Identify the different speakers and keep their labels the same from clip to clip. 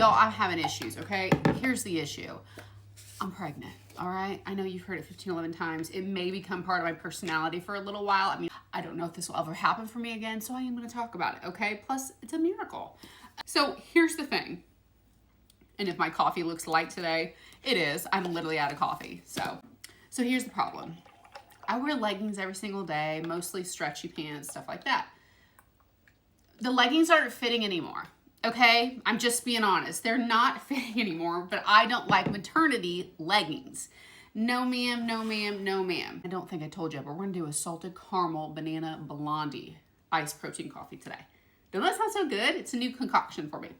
Speaker 1: Y'all, I'm having issues, okay? Here's the issue. I'm pregnant, all right? I know you've heard it 15, 11 times. It may become part of my personality for a little while. I mean, I don't know if this will ever happen for me again, so I am going to talk about it, okay? Plus, it's a miracle. So here's the thing. And if my coffee looks light today, it is. I'm literally out of coffee. So here's the problem. I wear leggings every single day, mostly stretchy pants, stuff like that. The leggings aren't fitting anymore, okay? I'm just being honest. They're not fitting anymore, but I don't like maternity leggings. No ma'am, no ma'am, no ma'am. I don't think I told you, but we're gonna do a salted caramel banana blondie iced protein coffee today. Don't that sound so good? It's a new concoction for me.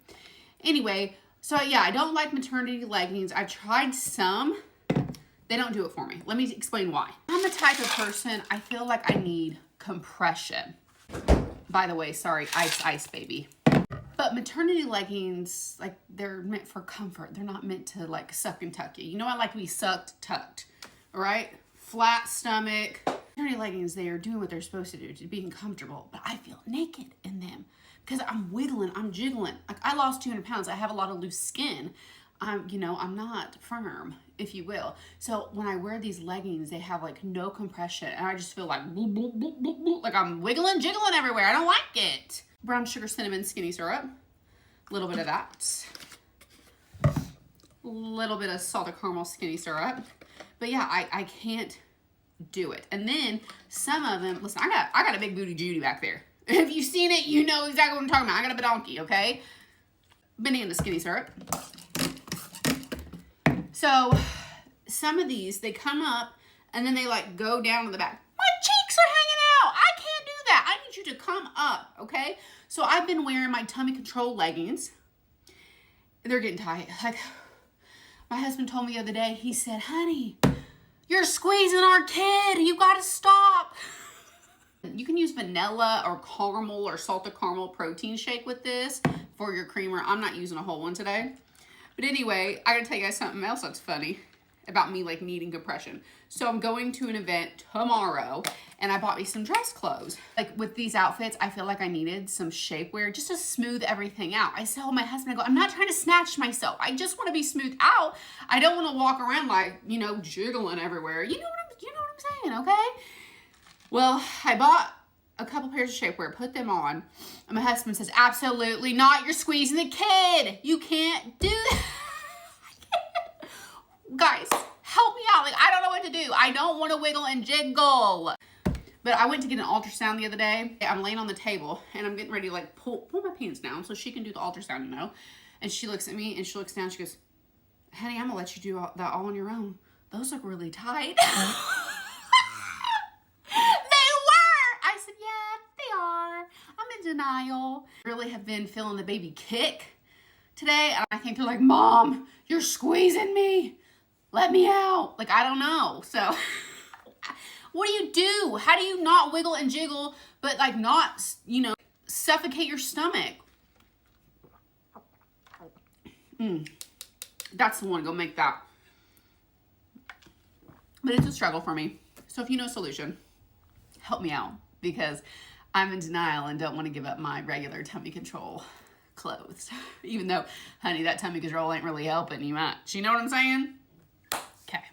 Speaker 1: Anyway, so yeah, I don't like maternity leggings. I tried some. They don't do it for me. Let me explain why. I'm the type of person, I feel like I need compression. By the way, sorry, ice, baby. But maternity leggings, like, they're meant for comfort. They're not meant to, like, suck and tuck you. You know, I like to be sucked, tucked, all right? Flat stomach. Maternity leggings, they are doing what they're supposed to do, to being comfortable. But I feel naked in them because I'm wiggling, I'm jiggling. Like, I lost 200 pounds. I have a lot of loose skin. You know, I'm not firm, if you will. So when I wear these leggings, they have like no compression, and I just feel like bloop, bloop, bloop, bloop, bloop, like I'm wiggling, jiggling everywhere. I don't like it. Brown sugar cinnamon skinny syrup, a little bit of that, a little bit of salted caramel skinny syrup. But yeah, I can't do it. And then some of them, listen, I got a big booty Judy back there. If you've seen it, you know exactly what I'm talking about. I got a donkey, okay? Banana skinny syrup. So some of these, they come up and then they like go down to the back. My cheeks are hanging out. I can't do that. I need you to come up, okay? So I've been wearing my tummy control leggings. They're getting tight. Like, my husband told me the other day, he said, honey, you're squeezing our kid. You got to stop. You can use vanilla or caramel or salted caramel protein shake with this for your creamer. I'm not using a whole one today. But anyway, I gotta tell you guys something else that's funny about me like needing compression. So I'm going to an event tomorrow and I bought me some dress clothes. Like with these outfits, I feel like I needed some shapewear just to smooth everything out. I tell my husband, I go, I'm not trying to snatch myself. I just want to be smoothed out. I don't want to walk around like, you know, jiggling everywhere. You know what I'm saying, okay? Well, I bought a couple pairs of shapewear, put them on, and my husband says, absolutely not, you're squeezing the kid. You can't do that. Guys, help me out. Like, I don't know what to do. I don't want to wiggle and jiggle. But I went to get an ultrasound the other day. I'm laying on the table, and I'm getting ready to, like, pull my pants down so she can do the ultrasound, you know? And she looks at me, and she looks down, she goes, honey, I'm going to let you do that all on your own. Those look really tight. Denial. Really have been feeling the baby kick today. I think they're like, Mom, you're squeezing me. Let me out. Like, I don't know. So what do? How do you not wiggle and jiggle, but like not, you know, suffocate your stomach? That's the one. Go make that. But it's a struggle for me. So if you know a solution, help me out, because I'm in denial and don't want to give up my regular tummy control clothes. Even though, honey, that tummy control ain't really helping you much. You know what I'm saying? Okay.